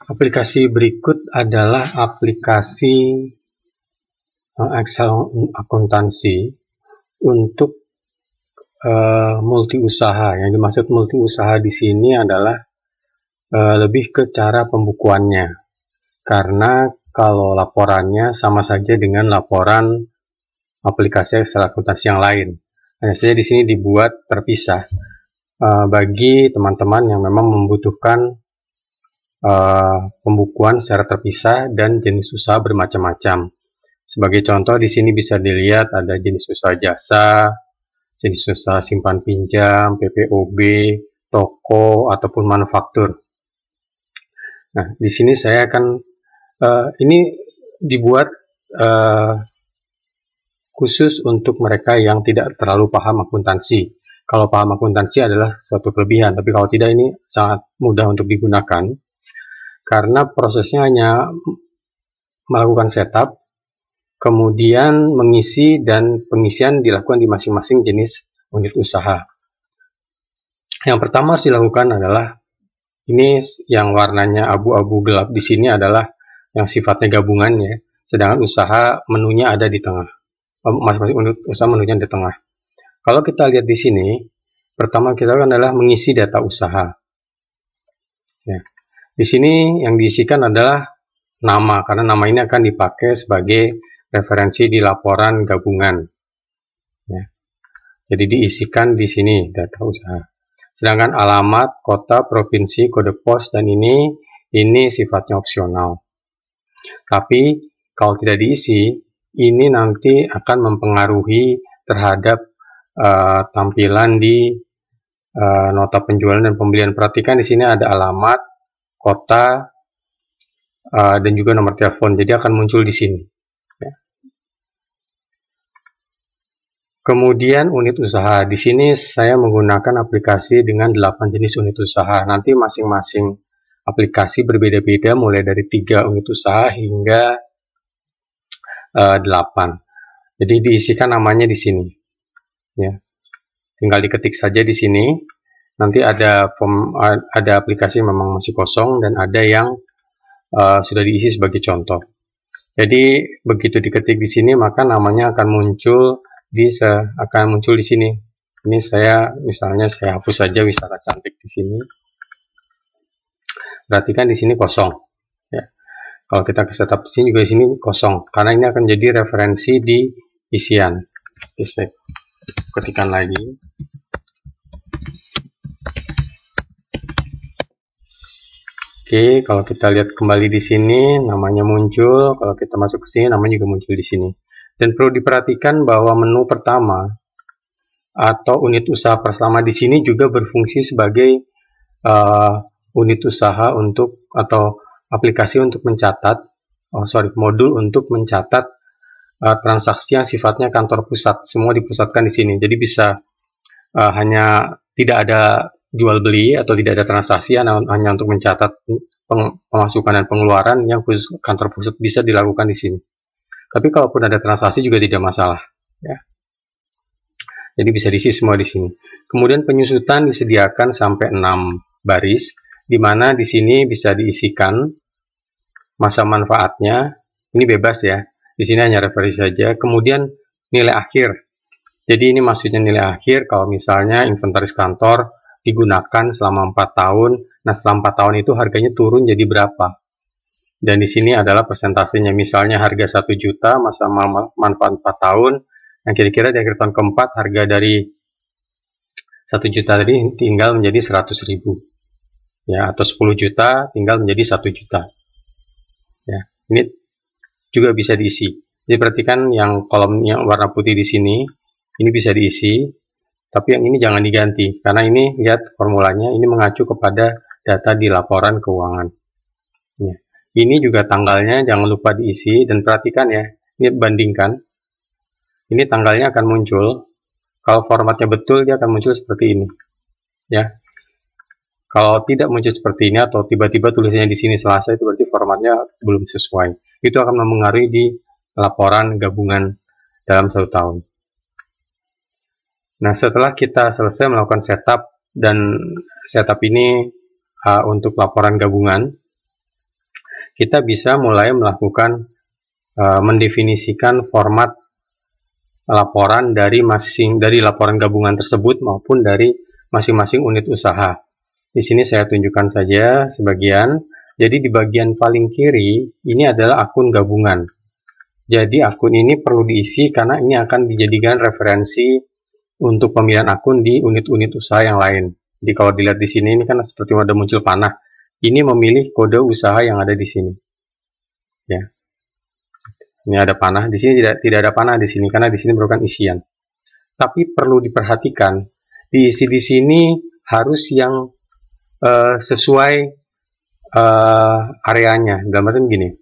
Aplikasi berikut adalah aplikasi Excel akuntansi untuk multi usaha. Yang dimaksud multi usaha di sini adalah lebih ke cara pembukuannya. Karena kalau laporannya sama saja dengan laporan aplikasi Excel akuntansi yang lain. Hanya saja di sini dibuat terpisah bagi teman-teman yang memang membutuhkan pembukuan secara terpisah dan jenis usaha bermacam-macam. Sebagai contoh di sini bisa dilihat ada jenis usaha jasa, jenis usaha simpan pinjam, PPOB, toko ataupun manufaktur. Nah, di sini saya akan ini dibuat khusus untuk mereka yang tidak terlalu paham akuntansi. Kalau paham akuntansi adalah suatu kelebihan, tapi kalau tidak ini sangat mudah untuk digunakan. Karena prosesnya hanya melakukan setup, kemudian mengisi dan pengisian dilakukan di masing-masing jenis unit usaha. Yang pertama harus dilakukan adalah ini yang warnanya abu-abu gelap di sini adalah yang sifatnya gabungan ya, sedangkan usaha menunya ada di tengah. Masing-masing unit usaha menunya di tengah. Kalau kita lihat di sini, pertama kita lakukan adalah mengisi data usaha. Ya. Di sini yang diisikan adalah nama, karena nama ini akan dipakai sebagai referensi di laporan gabungan. Ya. Jadi diisikan di sini data usaha. Sedangkan alamat, kota, provinsi, kode pos, dan ini sifatnya opsional. Tapi kalau tidak diisi, ini nanti akan mempengaruhi terhadap tampilan di nota penjualan dan pembelian. Perhatikan di sini ada alamat, kota, dan juga nomor telepon. Jadi akan muncul di sini. Ya. Kemudian unit usaha. Di sini saya menggunakan aplikasi dengan 8 jenis unit usaha. Nanti masing-masing aplikasi berbeda-beda, mulai dari 3 unit usaha hingga 8. Jadi diisikan namanya di sini. Ya. Tinggal diketik saja di sini. Nanti ada aplikasi yang memang masih kosong dan ada yang sudah diisi sebagai contoh. Jadi begitu diketik di sini maka namanya akan muncul di sini. Ini misalnya saya hapus saja Wisata Cantik di sini. Perhatikan di sini kosong. Ya. Kalau kita ke setup di sini juga di sini kosong karena ini akan jadi referensi di isian. Oke, saya ketikkan lagi. Oke, kalau kita lihat kembali di sini, namanya muncul. Kalau kita masuk ke sini, namanya juga muncul di sini. Dan perlu diperhatikan bahwa menu pertama atau unit usaha pertama di sini juga berfungsi sebagai unit usaha atau aplikasi untuk mencatat, modul untuk mencatat transaksi yang sifatnya kantor pusat. Semua dipusatkan di sini. Jadi bisa hanya tidak ada jual beli atau tidak ada transaksi, hanya untuk mencatat pemasukan dan pengeluaran yang khusus kantor pusat bisa dilakukan di sini. Tapi kalaupun ada transaksi juga tidak masalah, ya. Jadi bisa diisi semua di sini. Kemudian penyusutan disediakan sampai 6 baris, di mana di sini bisa diisikan masa manfaatnya. Ini bebas ya. Di sini hanya referensi saja. Kemudian nilai akhir. Jadi ini maksudnya nilai akhir kalau misalnya inventaris kantor digunakan selama 4 tahun. Nah, setelah 4 tahun itu harganya turun jadi berapa? Dan di sini adalah persentasenya. Misalnya harga 1 juta, masa manfaat 4 tahun. Yang kira-kira di akhir tahun keempat, harga dari 1 juta tadi tinggal menjadi 100.000. Ya, atau 10 juta tinggal menjadi 1 juta. Ya, ini juga bisa diisi. Jadi perhatikan yang kolom yang warna putih di sini, ini bisa diisi. Tapi yang ini jangan diganti, karena ini lihat formulanya, ini mengacu kepada data di laporan keuangan. Ya. Ini juga tanggalnya jangan lupa diisi, dan perhatikan ya, ini bandingkan. Ini tanggalnya akan muncul, kalau formatnya betul dia akan muncul seperti ini. Ya. Kalau tidak muncul seperti ini, atau tiba-tiba tulisannya di sini Selasa, itu berarti formatnya belum sesuai. Itu akan mempengaruhi di laporan gabungan dalam 1 tahun. Nah, setelah kita selesai melakukan setup, dan setup ini untuk laporan gabungan, kita bisa mulai melakukan mendefinisikan format laporan dari laporan gabungan tersebut maupun dari masing-masing unit usaha. Di sini saya tunjukkan saja sebagian. Jadi di bagian paling kiri ini adalah akun gabungan. Jadi akun ini perlu diisi karena ini akan dijadikan referensi untuk pemilihan akun di unit-unit usaha yang lain. Jadi kalau dilihat di sini ini kan seperti ada muncul panah. Ini memilih kode usaha yang ada di sini. Ya. Ini ada panah, di sini tidak ada panah di sini karena di sini merupakan isian. Tapi perlu diperhatikan, diisi di sini harus yang sesuai areanya. Dalam artian gini,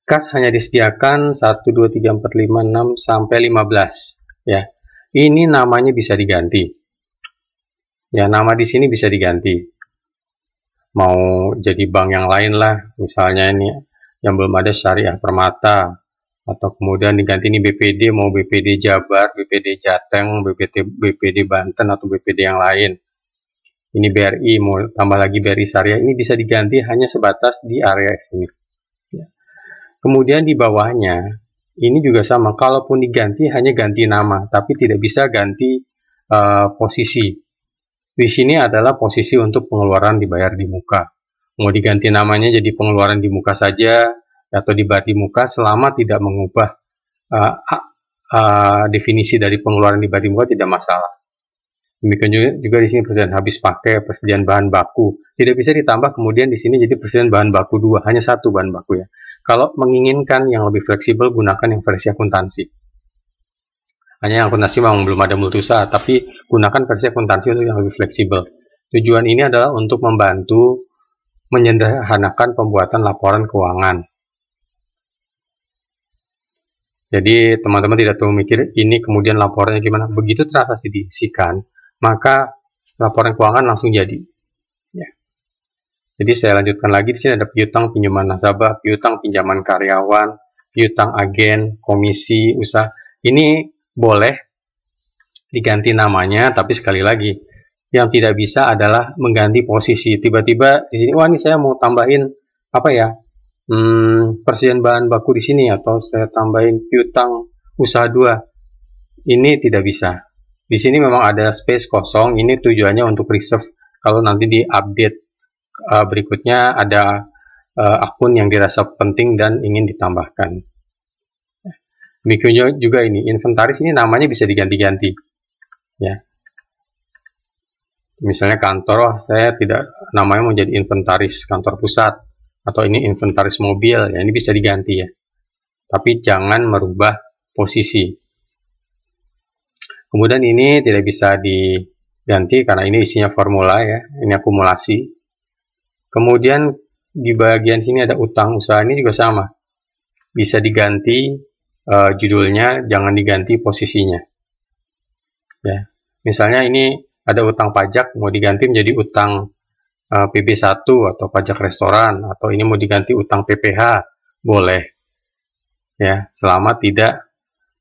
kas hanya disediakan 1, 2, 3, 4, 5, 6 sampai 15. Ya, ini namanya bisa diganti. Ya, nama di sini bisa diganti. Mau jadi bank yang lain lah, misalnya ini yang belum ada Syariah Permata, atau kemudian diganti ini BPD, mau BPD Jabar, BPD Jateng, BPD Banten, atau BPD yang lain. Ini BRI, mau tambah lagi BRI Syariah, ini bisa diganti hanya sebatas di area sini. Ya. Kemudian di bawahnya, ini juga sama, kalaupun diganti hanya ganti nama, tapi tidak bisa ganti posisi. Di sini adalah posisi untuk pengeluaran dibayar di muka. Mau diganti namanya jadi pengeluaran di muka saja atau dibayar di muka selama tidak mengubah definisi dari pengeluaran dibayar di muka tidak masalah. Demikian juga di sini persediaan habis pakai, persediaan bahan baku. Tidak bisa ditambah kemudian di sini jadi persediaan bahan baku 2, hanya 1 bahan baku ya. Kalau menginginkan yang lebih fleksibel gunakan yang versi akuntansi. Hanya yang akuntansi memang belum ada multiusaha, tapi gunakan versi akuntansi untuk yang lebih fleksibel. Tujuan ini adalah untuk membantu menyederhanakan pembuatan laporan keuangan. Jadi teman-teman tidak perlu mikir ini kemudian laporannya gimana. Begitu transaksi diisikan, maka laporan keuangan langsung jadi. Ya. Jadi saya lanjutkan lagi, di sini ada piutang pinjaman nasabah, piutang pinjaman karyawan, piutang agen, komisi usaha. Ini boleh diganti namanya, tapi sekali lagi yang tidak bisa adalah mengganti posisi. Tiba-tiba di sini, wah ini saya mau tambahin apa ya, persediaan bahan baku di sini, atau saya tambahin piutang usaha 2. Ini tidak bisa. Di sini memang ada space kosong. Ini tujuannya untuk reserve. Kalau nanti di update berikutnya ada akun yang dirasa penting dan ingin ditambahkan. Demikian juga ini inventaris, ini namanya bisa diganti-ganti. Ya. Misalnya kantor, saya tidak namanya mau jadi inventaris kantor pusat, atau ini inventaris mobil, ya ini bisa diganti ya. Tapi jangan merubah posisi. Kemudian ini tidak bisa diganti karena ini isinya formula ya, ini akumulasi. Kemudian di bagian sini ada utang usaha, ini juga sama. Bisa diganti judulnya, jangan diganti posisinya. Ya. Misalnya ini ada utang pajak, mau diganti menjadi utang PB1 atau pajak restoran, atau ini mau diganti utang PPH, boleh. Ya, selama tidak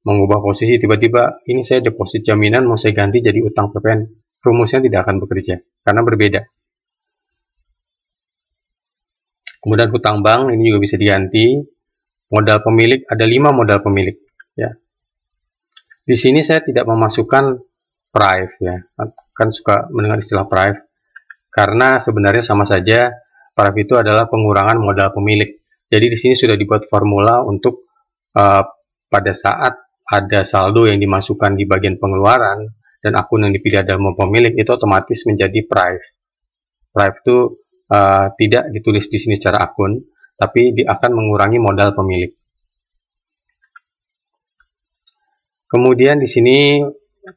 mengubah posisi. Tiba-tiba ini saya deposit jaminan mau saya ganti jadi utang PPN, rumusnya tidak akan bekerja karena berbeda. Kemudian hutang bank ini juga bisa diganti. Modal pemilik, ada 5 modal pemilik. Ya. Di sini saya tidak memasukkan prive ya, kan suka mendengar istilah prive, karena sebenarnya sama saja. Prive itu adalah pengurangan modal pemilik. Jadi di sini sudah dibuat formula untuk pada saat ada saldo yang dimasukkan di bagian pengeluaran dan akun yang dipilih adalah pemilik, itu otomatis menjadi prive. Prive itu tidak ditulis di sini secara akun, tapi dia akan mengurangi modal pemilik. Kemudian di sini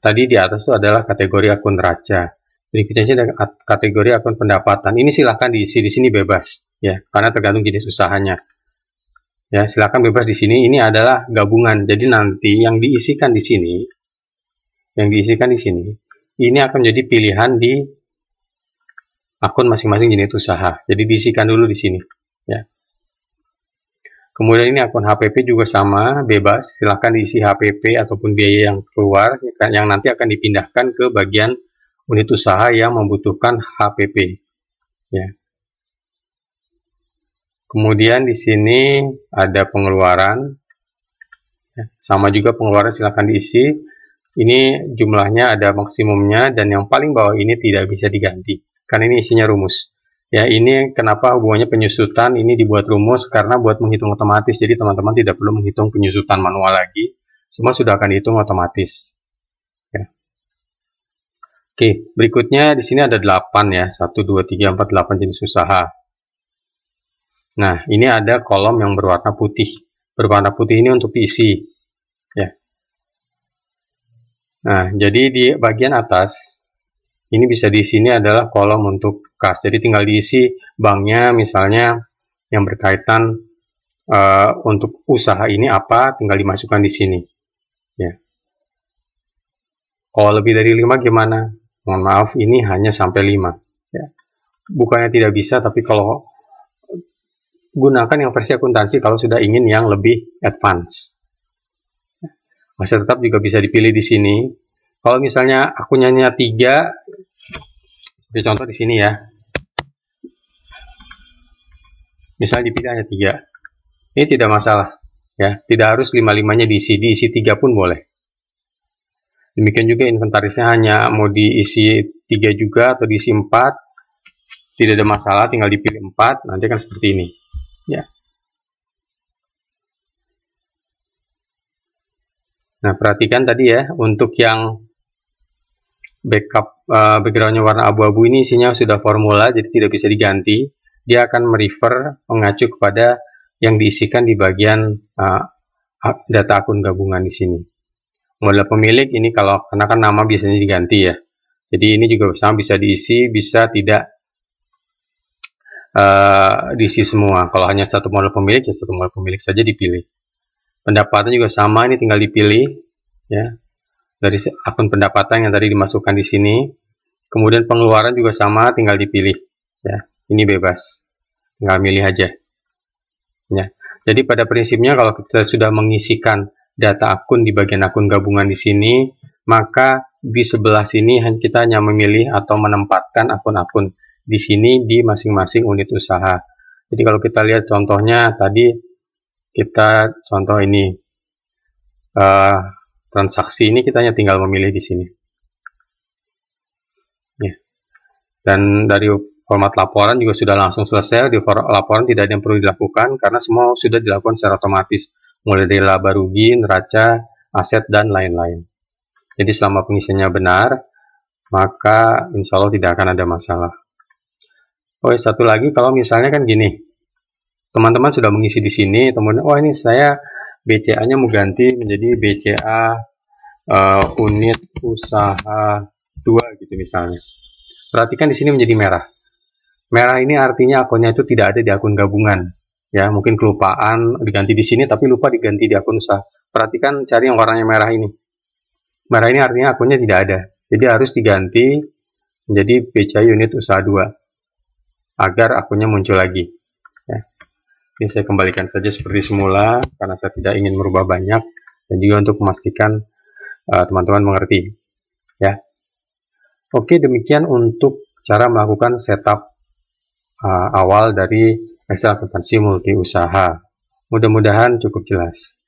tadi di atas itu adalah kategori akun neraca. Berikutnya ada kategori akun pendapatan. Ini silahkan diisi di sini bebas ya, karena tergantung jenis usahanya. Ya, silahkan bebas di sini. Ini adalah gabungan. Jadi nanti yang diisikan di sini, ini akan menjadi pilihan di akun masing-masing jenis usaha. Jadi diisikan dulu di sini. Ya. Kemudian ini akun HPP juga sama, bebas, silahkan diisi HPP ataupun biaya yang keluar, yang nanti akan dipindahkan ke bagian unit usaha yang membutuhkan HPP. Ya. Kemudian di sini ada pengeluaran. Sama juga pengeluaran silakan diisi. Ini jumlahnya ada maksimumnya, dan yang paling bawah ini tidak bisa diganti karena ini isinya rumus. Ya, ini kenapa hubungannya penyusutan ini dibuat rumus, karena buat menghitung otomatis. Jadi teman-teman tidak perlu menghitung penyusutan manual lagi. Semua sudah akan dihitung otomatis. Ya. Oke, berikutnya di sini ada 8 ya. 1 2 3 4 8 jenis usaha. Nah, ini ada kolom yang berwarna putih. Berwarna putih ini untuk diisi. Ya. Nah, jadi di bagian atas ini bisa di sini adalah kolom untuk kas. Jadi tinggal diisi banknya, misalnya yang berkaitan untuk usaha ini apa, tinggal dimasukkan di sini. Ya. Kalau lebih dari 5 gimana? Mohon maaf, ini hanya sampai 5. Ya. Bukannya tidak bisa, tapi kalau gunakan yang versi akuntansi kalau sudah ingin yang lebih advance. Masih tetap juga bisa dipilih di sini. Kalau misalnya akunnya 3, seperti contoh di sini ya. Misalnya dipilih hanya 3. Ini tidak masalah. Ya, tidak harus 5-5-nya diisi 3 pun boleh. Demikian juga inventarisnya hanya mau diisi 3 juga atau diisi 4. Tidak ada masalah, tinggal dipilih 4, nanti kan seperti ini. Ya. Nah, perhatikan tadi ya, untuk yang backup backgroundnya warna abu-abu ini isinya sudah formula, jadi tidak bisa diganti. Dia akan merefer, mengacu kepada yang diisikan di bagian data akun gabungan di sini. Modal pemilik ini karena kan nama biasanya diganti ya. Jadi ini juga sama bisa diisi, bisa tidak diisi semua. Kalau hanya satu modal pemilik, ya satu modal pemilik saja dipilih. Pendapatan juga sama, ini tinggal dipilih ya. Dari akun pendapatan yang tadi dimasukkan di sini. Kemudian pengeluaran juga sama, tinggal dipilih ya. Ini bebas. Tinggal milih aja. Ya. Jadi pada prinsipnya kalau kita sudah mengisikan data akun di bagian akun gabungan di sini, maka di sebelah sini kita hanya memilih atau menempatkan akun-akun di sini di masing-masing unit usaha. Jadi kalau kita lihat contohnya tadi, kita contoh ini transaksi ini kita hanya tinggal memilih di sini. Ya. Dan dari format laporan juga sudah langsung selesai. Di laporan tidak ada yang perlu dilakukan karena semua sudah dilakukan secara otomatis, mulai dari laba rugi, neraca, aset, dan lain-lain. Jadi selama pengisiannya benar, maka insya Allah tidak akan ada masalah. Oh, satu lagi, kalau misalnya kan gini, teman-teman sudah mengisi di sini, teman-teman, oh ini saya BCA-nya mau ganti menjadi BCA unit usaha 2 gitu misalnya. Perhatikan di sini menjadi merah. Merah ini artinya akunnya itu tidak ada di akun gabungan. Ya, mungkin kelupaan diganti di sini tapi lupa diganti di akun usaha. Perhatikan cari yang warnanya merah ini. Merah ini artinya akunnya tidak ada. Jadi harus diganti menjadi BCA unit usaha 2 agar akunnya muncul lagi. Ya. Ini saya kembalikan saja seperti semula karena saya tidak ingin merubah banyak dan juga untuk memastikan teman-teman mengerti. Ya. Oke, demikian untuk cara melakukan setup awal dari Excel akuntansi multi usaha. Mudah-mudahan cukup jelas.